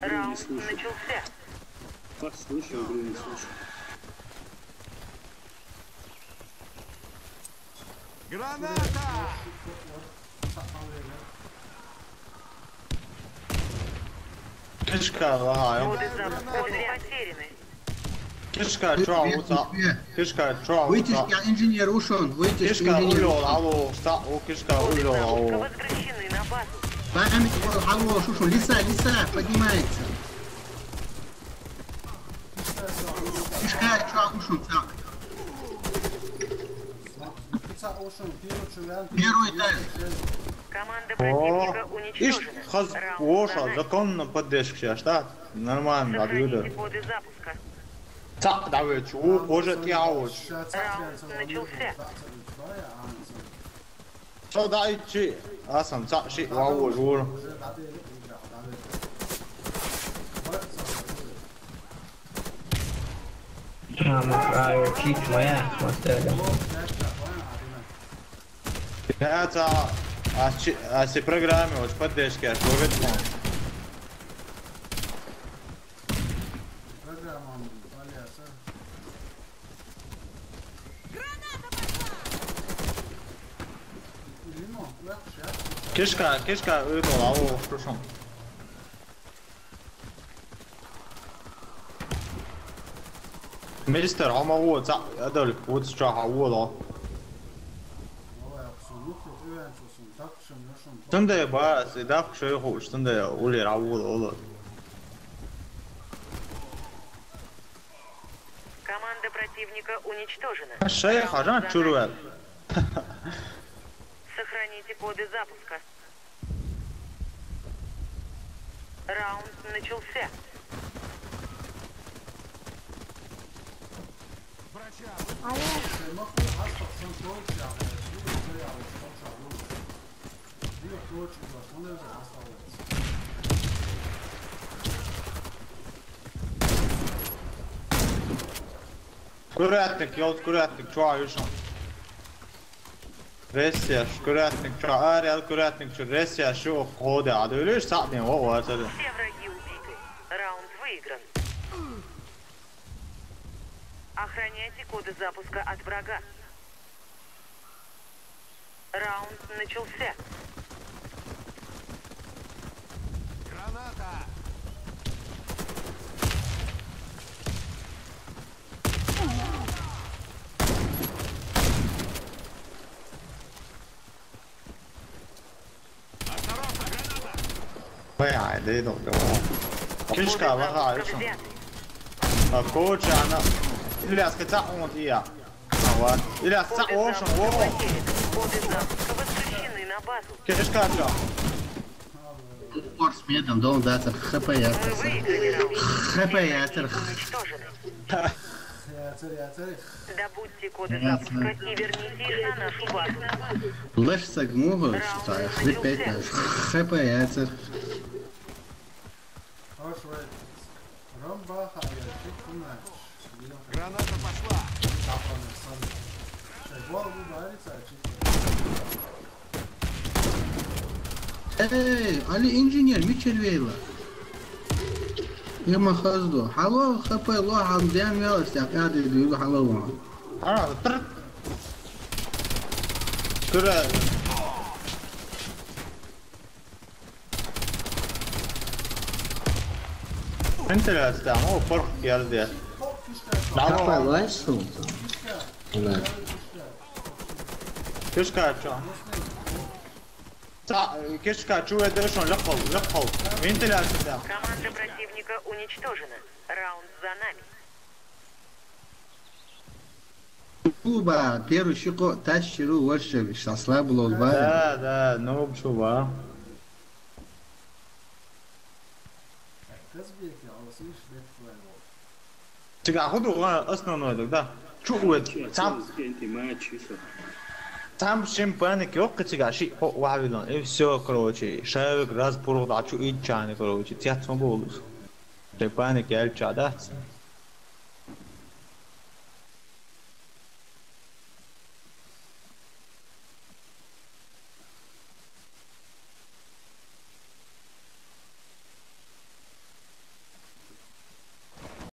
Раунд начался. Послушай, игру не слушай. Граната! Кишка лагаю. Коды запуска потеряны. Кишка чауца. Кишка чауца. Вытяжки, инженер ушел. Вытяжки, Кишка инженер. улёлалу. Стау кишка Коды запуска улёлалу. возвращены на базу. Память, алло, шушу, лиса, поднимается. Кишка, чё, ушел, так. Первый этаж. Команда О, противника иш, уничтожена. хаз Раунд оша, за нами. законно поддержка, штат. Нормально, Сохраните отвюда. коды запуска. Так, давай, чу, позже тяуч. Раунд начался. Что дайте? Асам, так, ши, вау, жур. Краю чуть моя, смотрели. Это, а си программе, вот поддержки, а что видно? Кишка, улёлалу, шушу. Мистер, а могу, так, это вот что, вот. Стунда ба, да, что ху, стунда ули раву. Команда противника уничтожена. Шей, хажан чурует. Сохраните коды запуска. Раунд начался. Курятник, чуа, юшон. Ресия, курятник, чуа, ариал, курятник, чуа, ресия, шо, ходе, а ты лишь садни, о, это. Все враги убиты. Раунд выигран. Охраняйте коды запуска от врага. Раунд начался. Граната! Băi, haide, domnule. Кишка, лага, юшон. Взяты. А коуча, она... Ильяс, хотя он и я. Вот. Ильяс, ца, Коды ошон, запуска о. потеряны. Коды запуска возвращены на базу. Кишка, чё? Упор с медом, дом даться, Мы хпс. выиграли раунд. ХПС. Уничтожены. Добудьте коды запуска и верните их на нашу базу. Леш сагмугу, что хлепеть, хпс. Граната пошла! Эй, али инженер, мичервейла. يا ما خزدو حلو خبي الله عمدان يلا استعقاد يقولوا حلو А, тр... Кура... Интересно, о, порк geldi. Какой лайсу? Да. Кишка, чё? Ца, кишка, чё это решен, лёгкол. Вентиляция. Команда противника уничтожена. Раунд за нами. Куба, первый щеко, тащиру, больше, шасла было узба. Да, ну, чува. Чига, ходу, основной, да? Чувствует, сам... Там шимпаник ёкка чига, ши, хо, вавилон, и всё, короче, шевик, раз, пург, да, чу, и чайник, короче, тят, мы болус. Шимпаник, яль, чадать.